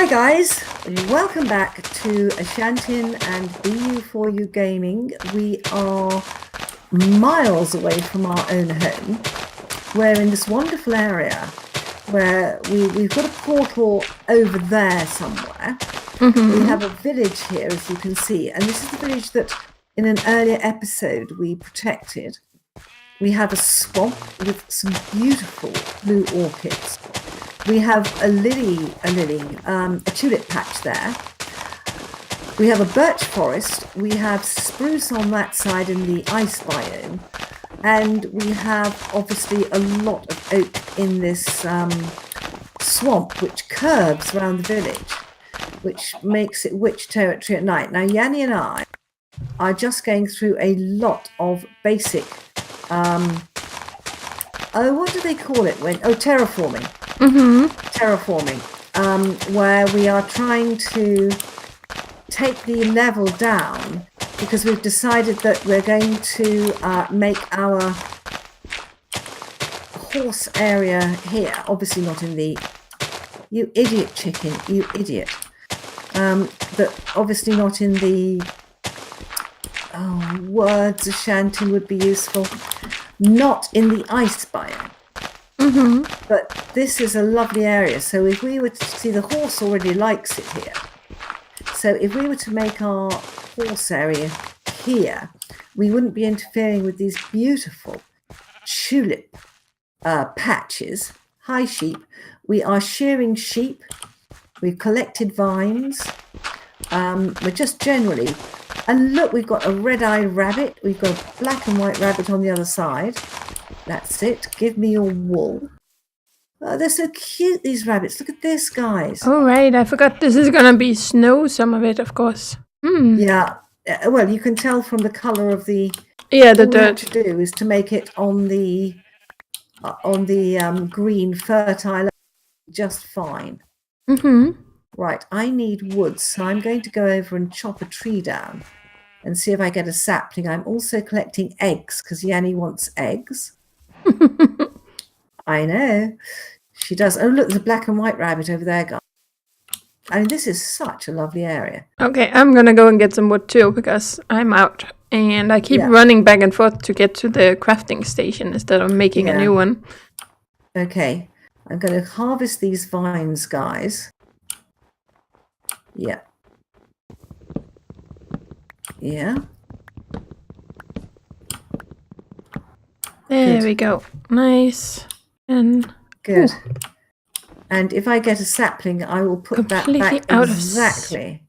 Hi guys, welcome back to Ashantin and BU4U Gaming. We are miles away from our own home. We're in this wonderful area where we've got a portal over there somewhere. We have a village here, as you can see, and this is the village that in an earlier episode we protected. We have a swamp with some beautiful blue orchids. We have a tulip patch there. We have a birch forest. We have spruce on that side in the ice biome. And we have obviously a lot of oak in this swamp, which curves around the village, which makes it witch territory at night. Now, Yanni and I are just going through a lot of basic, what do they call it? Terraforming. Terraforming, where we are trying to take the level down because we've decided that we're going to make our horse area here, obviously not in the, you idiot chicken, you idiot, but obviously not in the, words Ashantin would be useful, not in the ice biome. But this is a lovely area. So if we were to see, the horse already likes it here. So if we were to make our horse area here, we wouldn't be interfering with these beautiful tulip patches. Hi, sheep. We are shearing sheep. We've collected vines. We're just generally... And look, we've got a red-eyed rabbit. We've got a black and white rabbit on the other side. That's it. Give me your wool. Oh, they're so cute, these rabbits. Look at this, guys. Oh, right. I forgot this is going to be snow, some of it, of course. Yeah. Well, you can tell from the colour of the... Yeah, the all we have dirt. to do is to make it on the green, fertile, just fine. Right, I need wood, so I'm going to go over and chop a tree down and see if I get a sapling. I'm also collecting eggs, because Yanni wants eggs. I know. She does. Oh, look, there's a black and white rabbit over there, guys. I mean, this is such a lovely area. Okay, I'm going to go and get some wood too, because I'm out. And I keep running back and forth to get to the crafting station instead of making a new one. Okay, I'm going to harvest these vines, guys. Yeah. Yeah. There we go. Nice. And good. And if I get a sapling, I will put that back out exactly.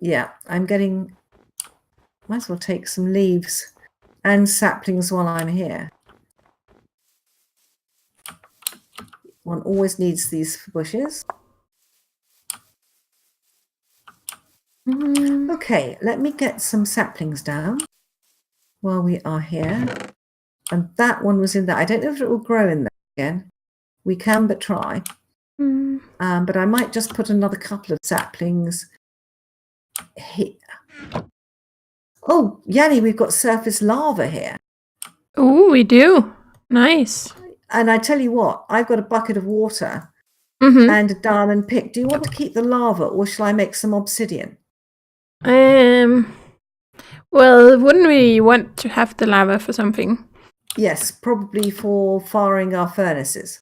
Yeah, I'm getting... Might as well take some leaves and saplings while I'm here. One always needs these bushes. Okay, let me get some saplings down while we are here. And that one was in there. I don't know if it will grow in there again. We can but try. But I might just put another couple of saplings here. Oh, Yanni, we've got surface lava here. Oh, we do. Nice. And I tell you what, I've got a bucket of water and a diamond pick. Do you want to keep the lava, or shall I make some obsidian? Well, wouldn't we want to have the lava for something? Yes, probably for firing our furnaces.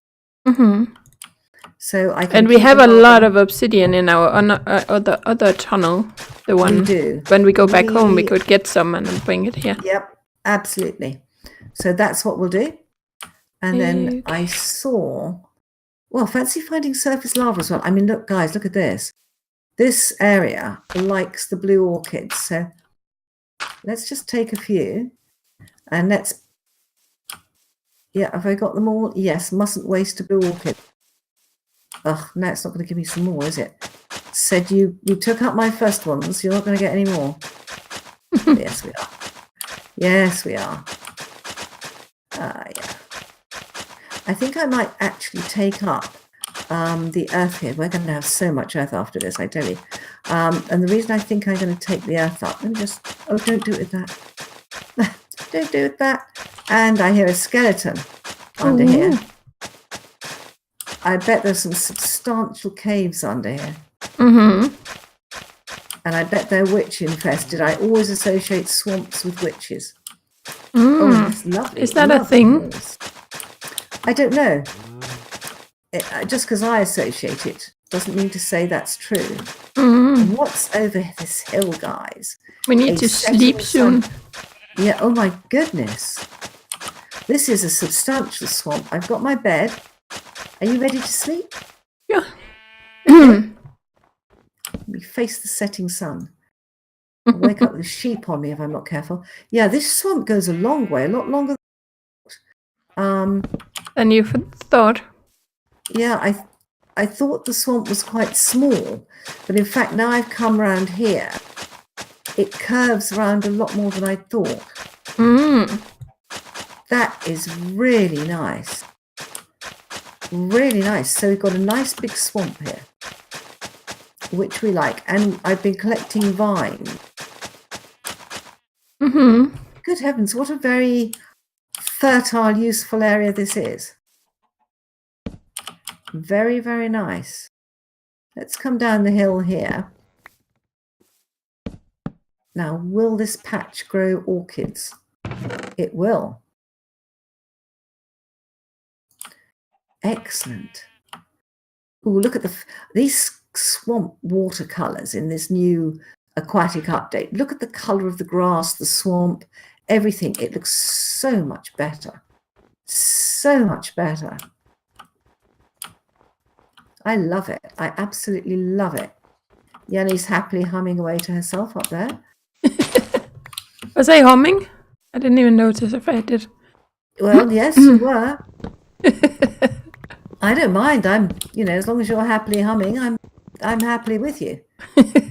So I can. And we have a lot of obsidian in our other tunnel. The one we do. When we go back home, we could get some and bring it here. Yep, absolutely. So that's what we'll do. And then I saw, well, fancy finding surface lava as well. I mean, look, guys, look at this. This area likes the blue orchids. So let's just take a few and let's, have I got them all? Yes, mustn't waste a blue orchid. Ugh, no, it's not going to give me some more, is it? Said you took up my first ones. You're not going to get any more. Yes, we are. Yes, we are. Yeah. I think I might actually take up the earth here. We're going to have so much earth after this, I tell you. And the reason I think I'm going to take the earth up, let me just, don't do it with that. Don't do it with that. And I hear a skeleton under here. I bet there's some substantial caves under here. Mm-hmm. And I bet they're witch infested. I always associate swamps with witches. Mm. Oh, that's lovely. Is that a thing? Hills. I don't know. Just because I associate it doesn't mean to say that's true. And what's over this hill, guys? We need to sleep soon. Yeah, oh my goodness. This is a substantial swamp. I've got my bed. Are you ready to sleep? Yeah. We face the setting sun. I'll wake up with sheep on me if I'm not careful. Yeah, this swamp goes a long way, a lot longer than you thought. Yeah, I thought the swamp was quite small, but in fact now I've come around here, it curves around a lot more than I thought. That is really nice. Really nice. So we've got a nice big swamp here, which we like. And I've been collecting vine. Good heavens, what a very fertile, useful area this is. Very, very nice. Let's come down the hill here. Now, will this patch grow orchids? It will. Excellent. Ooh, look at these swamp watercolors in this new aquatic update. Look at the color of the grass, the swamp, everything. It looks so much better. So much better. I love it. I absolutely love it. Yanni's happily humming away to herself up there. Was I humming? I didn't even notice if I did. Well, yes, you were. I don't mind. As long as you're happily humming, I'm happily with you.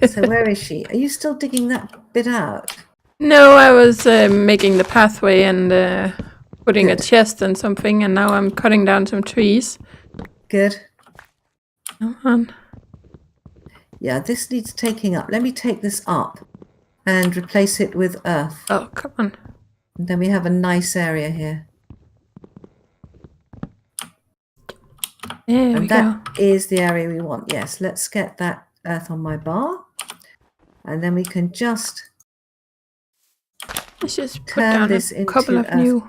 So where is she? Are you still digging that bit out? No, I was making the pathway and putting a chest and something, and now I'm cutting down some trees. Good. Come on. Yeah, this needs taking up. Let me take this up and replace it with earth. Oh, come on. And then we have a nice area here. There we go. That is the area we want. Yes, let's get that earth on my bar. And then we can just let's just put turn down this a couple of earth. new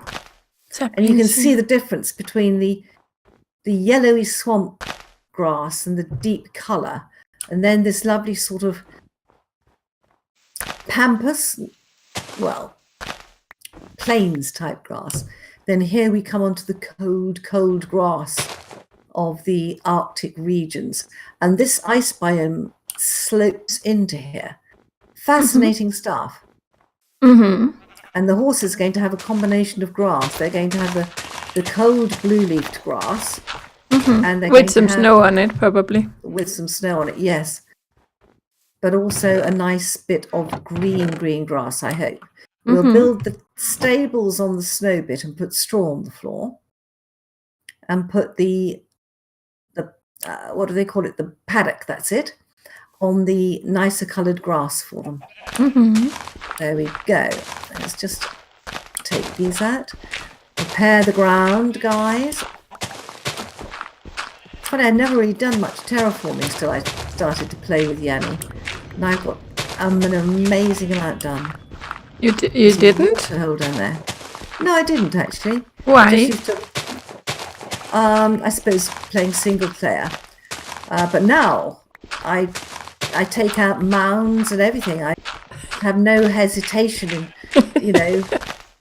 saplings. And you can see the difference between the yellowy swamp grass and the deep colour, and then this lovely sort of pampas, well, plains type grass. Then here we come onto the cold grass of the Arctic regions, and this ice biome slopes into here. Fascinating stuff. And the horses are going to have a combination of grass. They're going to have the cold blue-leafed grass. And with some snow on it, probably. With some snow on it, yes. But also a nice bit of green grass, I hope. We'll build the stables on the snow bit and put straw on the floor. And put the what do they call it? The paddock, that's it, on the nicer coloured grass for them. There we go. Let's just take these out. Prepare the ground, guys. Funny, I'd never really done much terraforming till I started to play with Yanni. And I've got an amazing amount done. You didn't? Hold on there. No, I didn't actually. Why? I suppose playing single player. But now I take out mounds and everything. I have no hesitation in,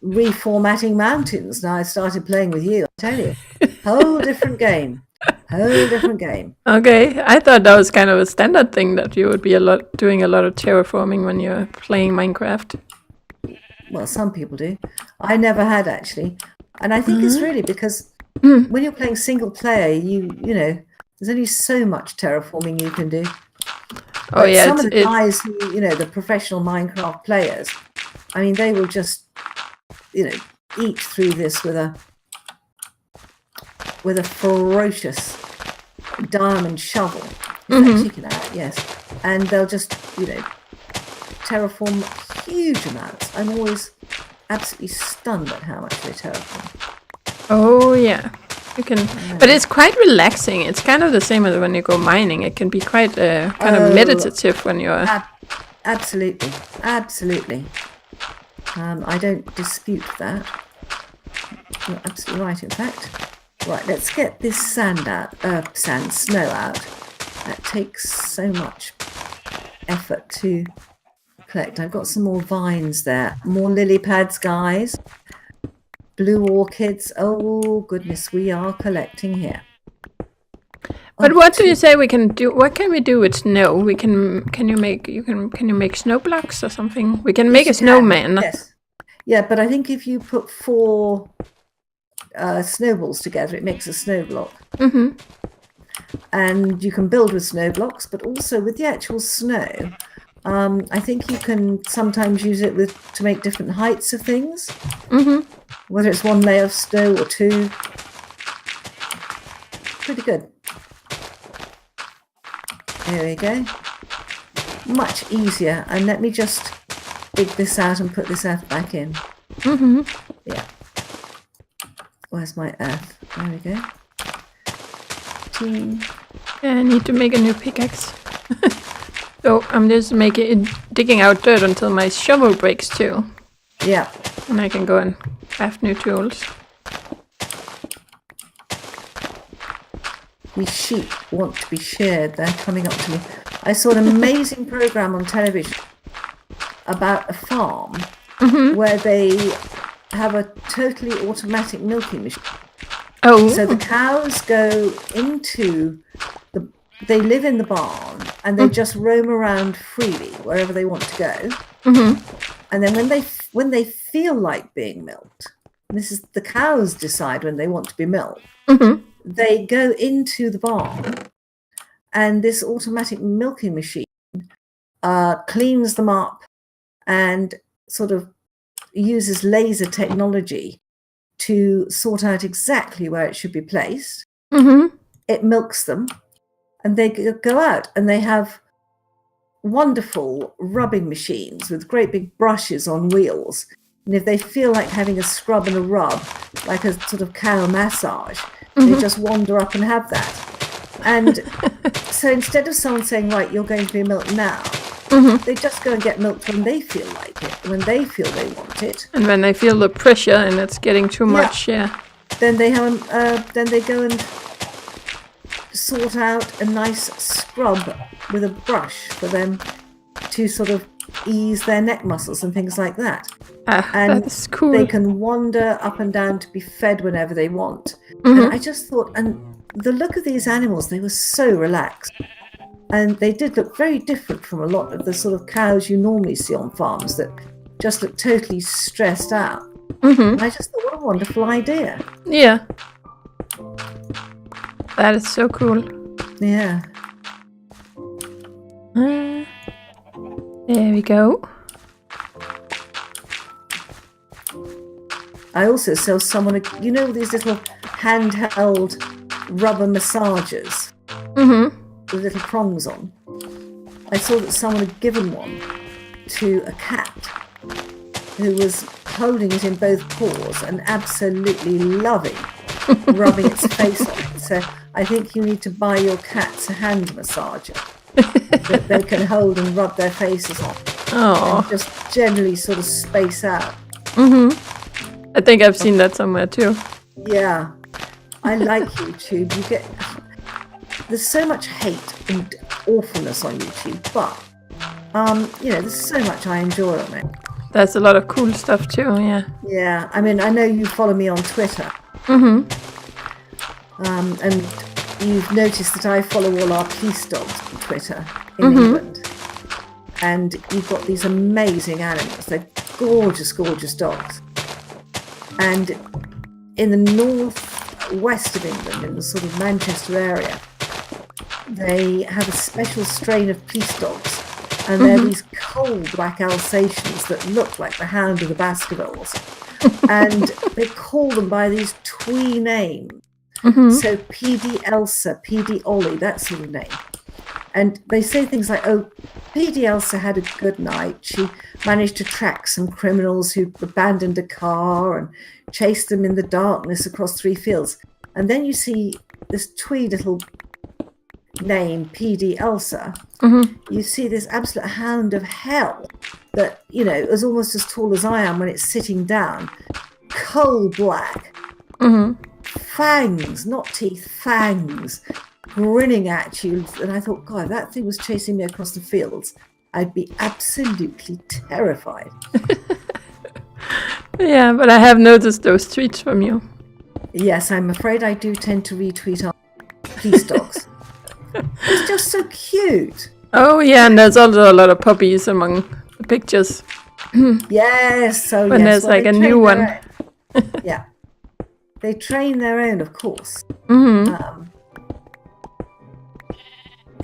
reformatting mountains. Now I started playing with you, I tell you. Whole different game. Okay, I thought that was kind of a standard thing that you would be doing a lot of terraforming when you're playing Minecraft. Well, some people do. I never had actually, and I think it's really because when you're playing single player, you know, there's only so much terraforming you can do. Oh yeah, some of the guys who, the professional Minecraft players, I mean, they will just, eat through this with a ferocious diamond shovel. Chicken out, yes. And they'll just, terraform huge amounts. I'm always absolutely stunned at how much they terraform. Oh, yeah. You can, but it's quite relaxing. It's kind of the same as when you go mining. It can be quite kind of meditative when you're. Absolutely, absolutely. I don't dispute that. You're absolutely right. In fact, right. Let's get this snow out. That takes so much effort to collect. I've got some more vines there. More lily pads, guys. Blue orchids. Oh goodness, we are collecting here. But what do you say we can do? What can we do with snow? We can. Can you make snow blocks or something? We can make a snowman. Yes. Yeah, but I think if you put 4 snowballs together, it makes a snow block. Mm-hmm. And you can build with snow blocks, but also with the actual snow. I think you can sometimes use it to make different heights of things. Mm-hmm. Whether it's 1 layer of snow or 2. Pretty good. There we go. Much easier. And let me just dig this out and put this earth back in. Mm-hmm. Yeah. Where's my earth? There we go. Yeah, I need to make a new pickaxe. So I'm just digging out dirt until my shovel breaks too. Yeah. And I can go and craft new tools. These sheep want to be sheared. They're coming up to me. I saw an amazing program on television about a farm where they have a totally automatic milking machine. Oh. So the cows go into they live in the barn and they just roam around freely wherever they want to go. And then when they feel like being milked, and this is the cows decide when they want to be milked, they go into the barn and this automatic milking machine cleans them up and sort of uses laser technology to sort out exactly where it should be placed. It milks them and they go out and they have wonderful rubbing machines with great big brushes on wheels. And if they feel like having a scrub and a rub, like a sort of cow massage, they just wander up and have that. And so instead of someone saying, right, you're going to be milked now, they just go and get milked when they feel like it, when they feel they want it. And when they feel the pressure and it's getting too much, then they have then they go and sort out a nice scrub with a brush for them to sort of ease their neck muscles and things like that. And that's cool. They can wander up and down to be fed whenever they want. And I just thought, and the look of these animals, they were so relaxed. And they did look very different from a lot of the sort of cows you normally see on farms that just look totally stressed out. And I just thought, what a wonderful idea. Yeah. That is so cool. Yeah. There we go. I also saw someone, you know, these little handheld rubber massagers with little prongs on. I saw that someone had given one to a cat who was holding it in both paws and absolutely loving rubbing its face on it. So I think you need to buy your cats a hand massager that they can hold and rub their faces on. And just generally sort of space out. I think I've seen that somewhere too. Yeah. I like YouTube. There's so much hate and awfulness on YouTube, but there's so much I enjoy on it. There's a lot of cool stuff too, yeah. Yeah, I mean, I know you follow me on Twitter. And you've noticed that I follow all our police dogs on Twitter in England. And you've got these amazing animals. They're gorgeous, gorgeous dogs. And in the northwest of England, in the sort of Manchester area, they have a special strain of police dogs. And they're these cold black Alsatians that look like the Hound of the Baskervilles. And they call them by these twee names. So PD Elsa, PD Ollie, that sort of name. And they say things like, oh, PD Elsa had a good night. She managed to track some criminals who abandoned a car and chased them in the darkness across 3 fields. And then you see this twee little name, PD Elsa. You see this absolute hound of hell that, you know, is almost as tall as I am when it's sitting down, coal black, fangs, not teeth, fangs, grinning at you. And I thought, God, if that thing was chasing me across the fields, I'd be absolutely terrified. Yeah, but I have noticed those tweets from you. Yes, I'm afraid I do tend to retweet our police dogs. It's just so cute. Oh yeah, and there's also a lot of puppies among the pictures. Yes, so when there's like a new one. Yeah, they train their own, of course.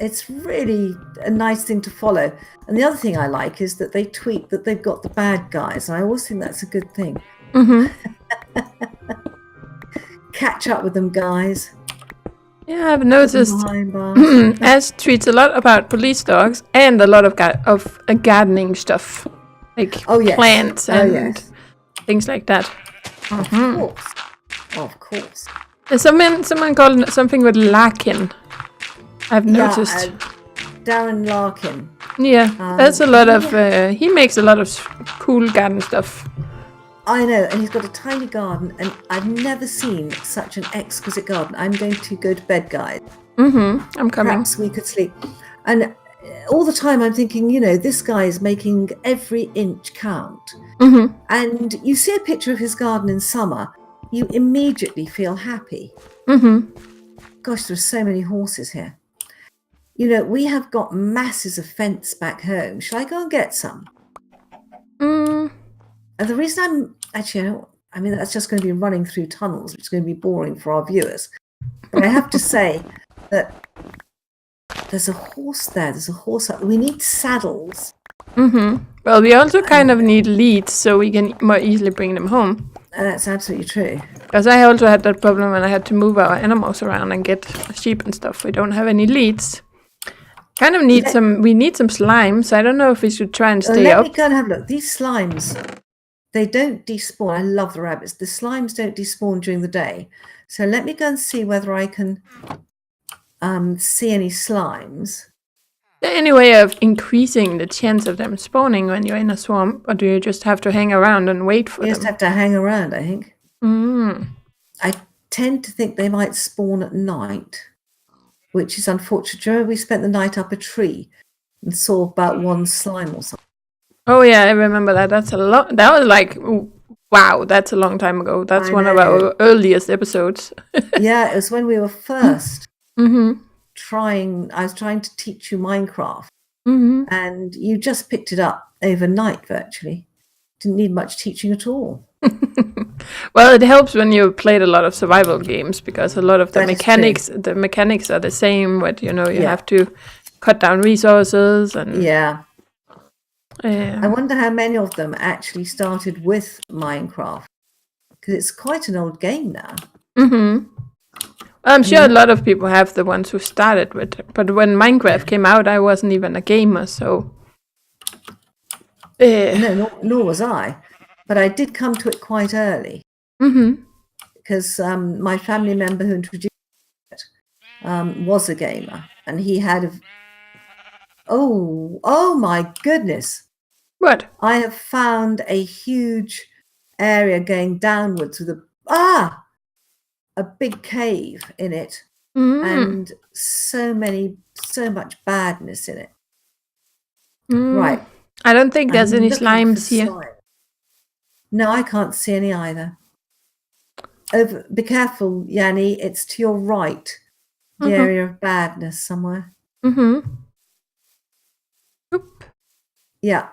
It's really a nice thing to follow. And the other thing I like is that they tweet that they've got the bad guys. And I always think that's a good thing. Catch up with them, guys. Yeah, I've noticed Ash tweets a lot about police dogs and a lot of gardening stuff. Like plants and things like that. Of course. There's someone called something with Larkin. I've noticed. Darren Larkin. Yeah, that's a lot of. He makes a lot of cool garden stuff. I know, and he's got a tiny garden, and I've never seen such an exquisite garden. I'm going to go to bed, guys. I'm coming. Perhaps we could sleep. And all the time I'm thinking, you know, this guy is making every inch count. And you see a picture of his garden in summer, you immediately feel happy. Gosh, there are so many horses here. You know, we have got masses of fence back home. Shall I go and get some? And the reason I mean, that's just going to be running through tunnels, which is going to be boring for our viewers. But I have to say that there's a horse there. There's a horse up. We need saddles. Well, we also kind of need leads so we can more easily bring them home. That's absolutely true. Because I also had that problem when I had to move our animals around and get sheep and stuff. We don't have any leads. Kind of need we need some slime, so I don't know if we should try and stay up. Let me go and have a look. These slimes, they don't despawn. I love the rabbits. The slimes don't despawn during the day. So let me go and see whether I can see any slimes. Is there any way of increasing the chance of them spawning when you're in a swamp, or do you just have to hang around and wait for them? You just have to hang around, I think. I tend to think they might spawn at night, which is unfortunate. Do you remember we spent the night up a tree and saw about one slime or something? Oh yeah, I remember that. That's a lot. That was like, wow, that's a long time ago. That's one of our earliest episodes. Yeah, it was when we were first trying. I was trying to teach you Minecraft, and you just picked it up overnight virtually. Didn't need much teaching at all. Well, it helps when you played a lot of survival games because a lot of the mechanics are the same. But you know, you have to cut down resources and I wonder how many of them actually started with Minecraft because it's quite an old game now. Well, I'm sure a lot of people have the ones who started with it. But when Minecraft came out, I wasn't even a gamer, so no, nor was I. But I did come to it quite early because my family member who introduced it was a gamer, and he had oh my goodness! What? I have found a huge area going downwards with a big cave in it, and so much badness in it. Right. I don't think there's any slimes here. Slime. No, I can't see any either. Be careful, Yanni. It's to your right, the area of badness somewhere. Oop. Yeah.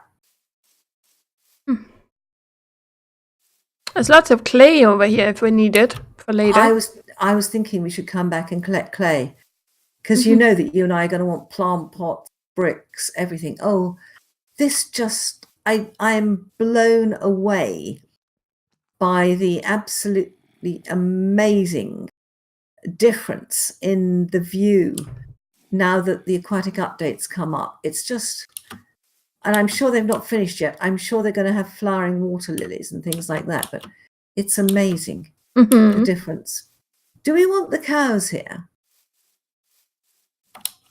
There's lots of clay over here if we need it for later. I was thinking we should come back and collect clay because you know that you and I are going to want plant pots, bricks, everything. Oh, this just I'm blown away by the absolutely amazing difference in the view now that the aquatic updates come up. It's just, and I'm sure they've not finished yet. I'm sure they're going to have flowering water lilies and things like that, but it's amazing, the difference. Do we want the cows here?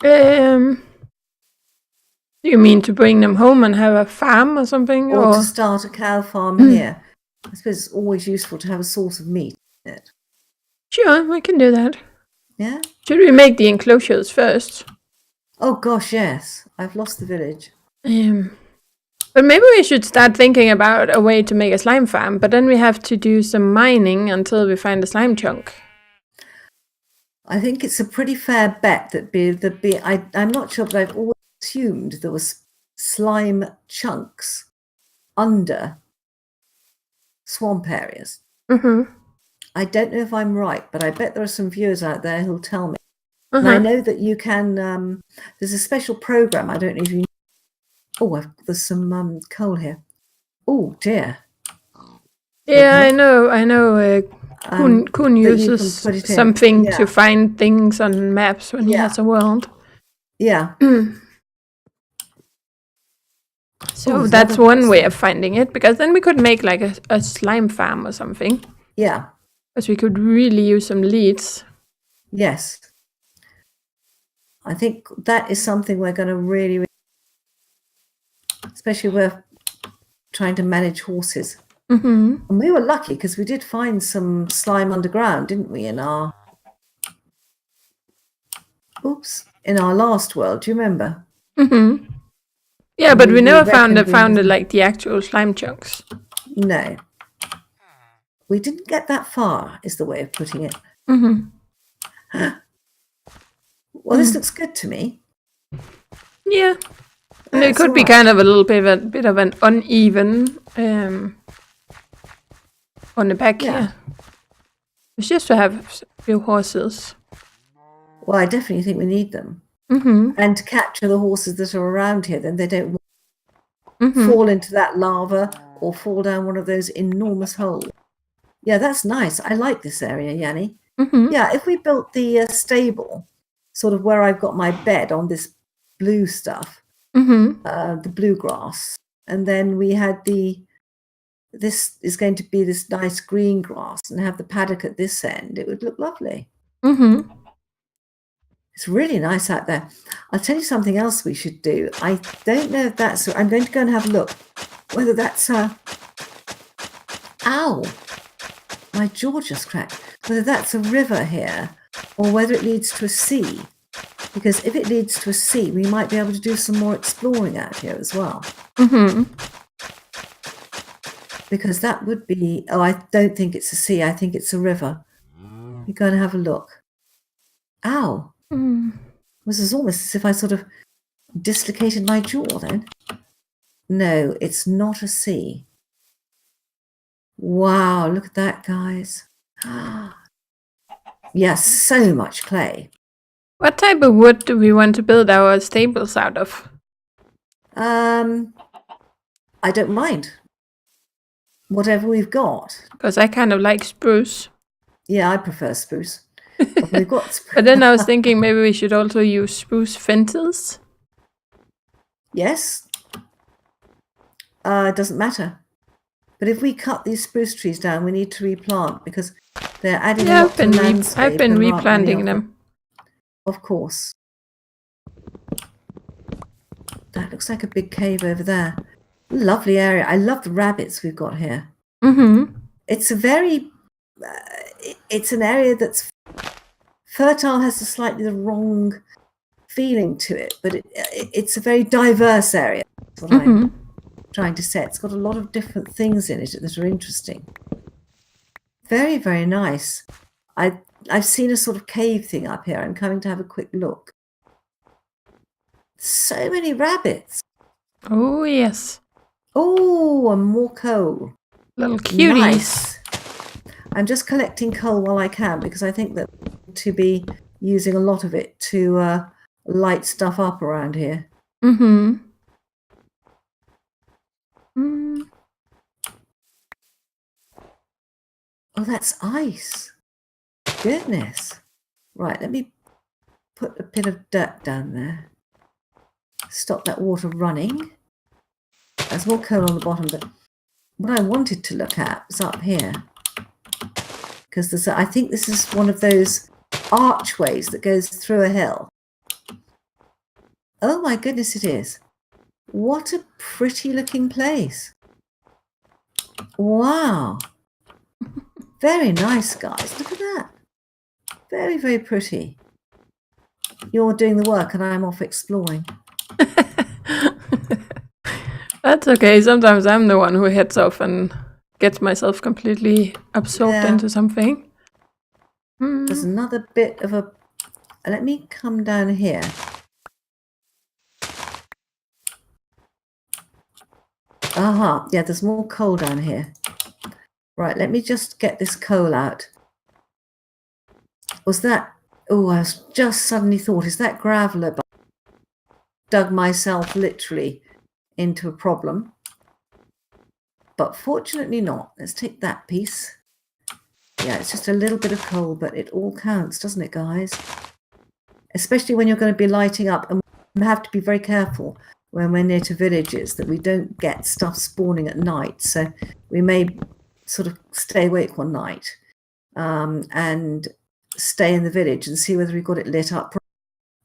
Do you mean to bring them home and have a farm or something? Or to start a cow farm here? I suppose it's always useful to have a source of meat, isn't it? Sure, we can do that. Yeah? Should we make the enclosures first? Oh gosh, yes. I've lost the village. But maybe we should start thinking about a way to make a slime farm, but then we have to do some mining until we find a slime chunk. I think it's a pretty fair bet that I'm not sure, but I've always assumed there was slime chunks under swamp areas. I don't know if I'm right, but I bet there are some viewers out there who'll tell me. And I know that you can, there's a special program, I don't know if you know. Oh, there's some coal here. Oh dear. Yeah, I know. Kun uses something to find things on maps when he has a world. Yeah. So that's one way of finding it, because then we could make like a slime farm or something. Yeah. Because we could really use some leads. Yes. I think that is something we're going to really, especially we're trying to manage horses. And we were lucky because we did find some slime underground, didn't we, in our last world. Do you remember? Yeah, but we never found it like the actual slime chunks. No. We didn't get that far, is the way of putting it. Well, this looks good to me. Yeah. And it could be kind of a little bit of an uneven on the back here. It's just to have a few horses. Well, I definitely think we need them. And to capture the horses that are around here, then they don't fall into that lava or fall down one of those enormous holes. Yeah, that's nice. I like this area, Yanni. Yeah, if we built the stable, sort of where I've got my bed on this blue stuff, the blue grass, and then we had this is going to be this nice green grass and have the paddock at this end, it would look lovely. It's really nice out there. I'll tell you something else we should do. I don't know if that's, I'm going to go and have a look, whether that's ow, my jaw just cracked, whether that's a river here or whether it leads to a sea. Because if it leads to a sea, we might be able to do some more exploring out here as well. Because that would be, I don't think it's a sea, I think it's a river. You're going to have a look. Ow. It was almost as if I sort of dislocated my jaw then. No, it's not a sea. Wow, look at that, guys. Yes, so much clay. What type of wood do we want to build our stables out of? I don't mind. Whatever we've got. Because I kind of like spruce. Yeah, I prefer spruce. But we've got But then I was thinking maybe we should also use spruce fences. Yes. It doesn't matter. But if we cut these spruce trees down, we need to replant because they're adding a lot to landscape. I've been replanting them. Of course. That looks like a big cave over there. Lovely area. I love the rabbits we've got here. It's a very, it's an area that's fertile, has a slightly the wrong feeling to it, but it's a very diverse area. That's what I'm trying to say. It's got a lot of different things in it that are interesting. Very, very nice. I've seen a sort of cave thing up here. I'm coming to have a quick look. So many rabbits. Oh, yes. Oh, and more coal. Little cuties. Nice. I'm just collecting coal while I can because I think that to be using a lot of it to light stuff up around here. Oh, that's ice. Goodness. Right, let me put a bit of dirt down there. Stop that water running. There's more coal on the bottom, but what I wanted to look at was up here. because I think this is one of those archways that goes through a hill. Oh my goodness, it is. What a pretty looking place. Wow. Very nice, guys. Look at that. Very, very pretty. You're doing the work and I'm off exploring. That's okay. Sometimes I'm the one who heads off and gets myself completely absorbed into something. There's another bit of a... Let me come down here. Aha, yeah, there's more coal down here. Right, let me just get this coal out. Was that... Oh, I just suddenly thought, is that graveler? Dug myself literally into a problem. But fortunately not. Let's take that piece. Yeah, it's just a little bit of coal, but it all counts, doesn't it, guys? Especially when you're going to be lighting up. And we have to be very careful when we're near to villages that we don't get stuff spawning at night. So we may sort of stay awake one night and stay in the village and see whether we've got it lit up.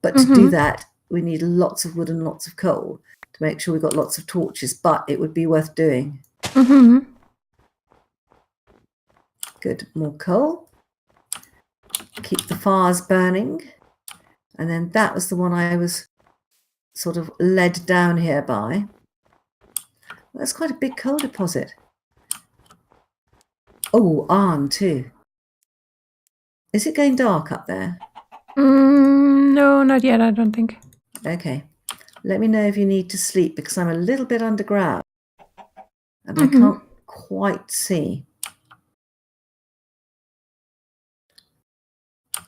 But to do that, we need lots of wood and lots of coal to make sure we've got lots of torches, but it would be worth doing. Good, more coal. Keep the fires burning. And then that was the one I was sort of led down here by. That's quite a big coal deposit. Oh, iron too. Is it going dark up there? No, not yet, I don't think. Okay. Let me know if you need to sleep because I'm a little bit underground and I can't quite see.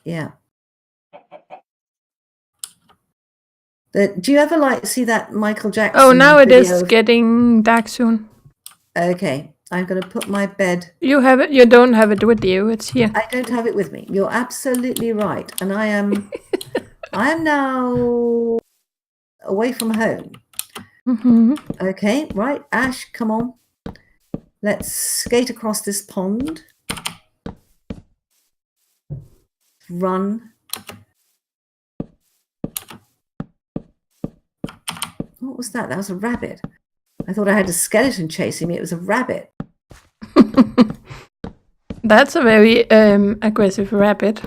Yeah. Do you ever like see that Michael Jackson? Oh, now it is getting dark soon. Okay. I'm going to put my bed. You have it. You don't have it with you. It's here. I don't have it with me. You're absolutely right. And I am now away from home. Okay, right. Ash, come on. Let's skate across this pond. Run. What was that? That was a rabbit. I thought I had a skeleton chasing me. It was a rabbit. That's a very aggressive rabbit.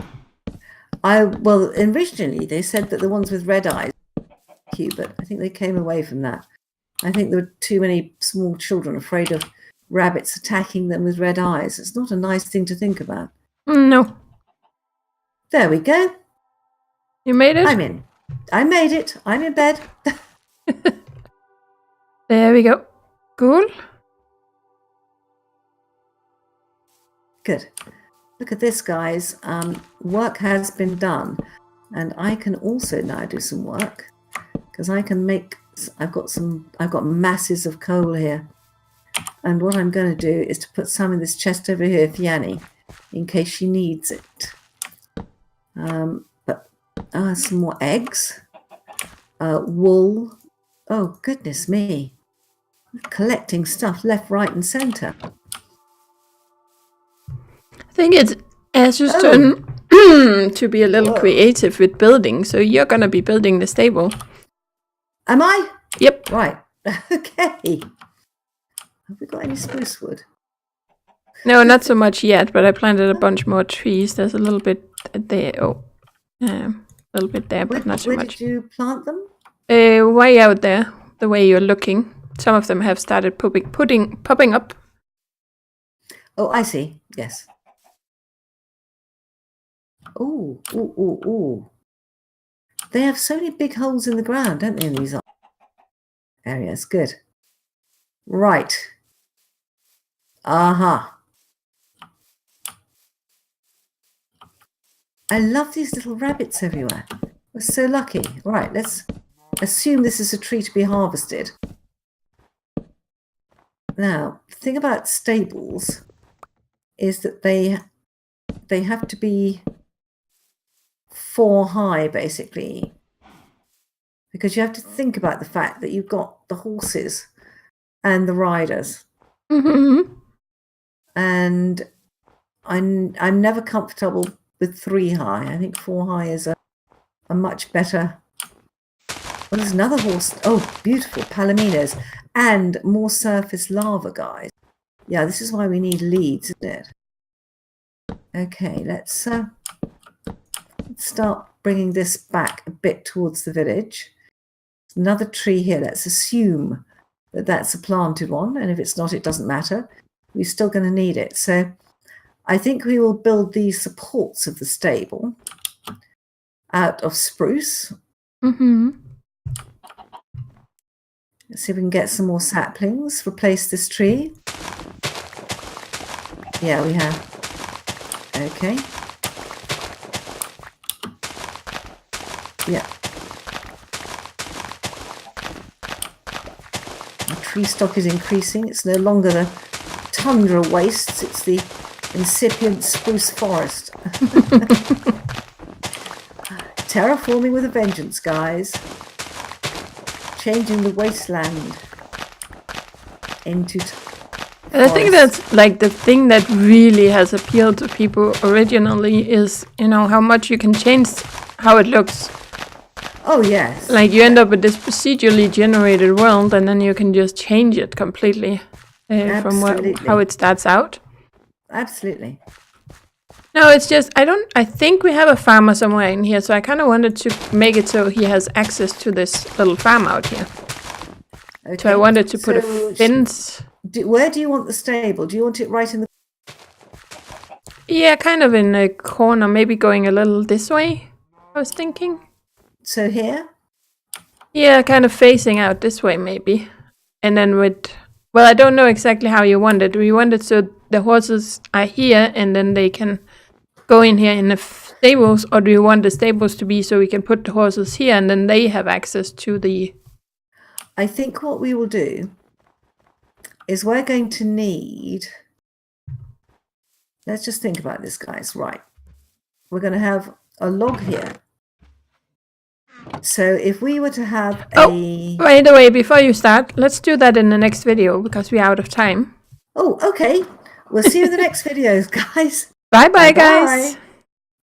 Well, originally they said that the ones with red eyes were cute, but I think they came away from that. I think there were too many small children afraid of rabbits attacking them with red eyes. It's not a nice thing to think about. No. There we go. You made it? I'm in. I made it. I'm in bed. There we go. Cool. Good. Look at this, guys. Work has been done. And I can also now do some work because I can make... I've got masses of coal here. And what I'm going to do is to put some in this chest over here for Yanni in case she needs it. Some more eggs. Wool. Oh, goodness me. Collecting stuff left, right, and centre. I think it's Ash's turn to be a little creative with building. So you're going to be building the stable. Am I? Yep. Right. Okay. Have we got any spruce wood? No, not so much yet, but I planted a bunch more trees. There's a little bit there. A little bit there, but not so much. Where did you plant them? Way out there, the way you're looking. Some of them have started popping up. Oh, I see. Yes. Oh, ooh. They have so many big holes in the ground, don't they, in these areas? Good. Right. Aha. I love these little rabbits everywhere. We're so lucky. Right, let's assume this is a tree to be harvested. Now, the thing about stables is that they have to be 4 high, basically, because you have to think about the fact that you've got the horses and the riders. And I'm never comfortable with 3 high. I think 4 high is a much better. Well, there's another horse. Oh, beautiful palominos and more surface lava, guys. Yeah, this is why we need leads, isn't it? Okay, let's start bringing this back a bit towards the village. There's another tree here. Let's assume that that's a planted one, and if it's not, it doesn't matter. We're still going to need it. So I think we will build these supports of the stable out of spruce. Mm-hmm. Let's see if we can get some more saplings. Replace this tree. Yeah, we have. Okay. Yeah. Our tree stock is increasing. It's no longer the tundra wastes. It's the incipient spruce forest. Terraforming with a vengeance, guys. Changing the wasteland into I think that's like the thing that really has appealed to people originally is, you know, how much you can change how it looks. Oh, yes. Like you end up with this procedurally generated world and then you can just change it completely from how it starts out. Absolutely. No, it's just, I think we have a farmer somewhere in here, so I kind of wanted to make it so he has access to this little farm out here. Okay. So I wanted to put a fence. Where do you want the stable? Do you want it right in the... Yeah, kind of in a corner, maybe going a little this way, I was thinking. So here? Yeah, kind of facing out this way, maybe. And then with... Well, I don't know exactly how you want it. Do you want it so the horses are here and then they can go in here in the stables, or do you want the stables to be so we can put the horses here and then they have access to the... I think what we will do is we're going to need... Let's just think about this, guys. Right. We're going to have a log here. So if we were to have a... Oh, by the way, before you start, let's do that in the next video because we're out of time. Oh, okay. We'll see you in the next videos, guys. Bye-bye, guys.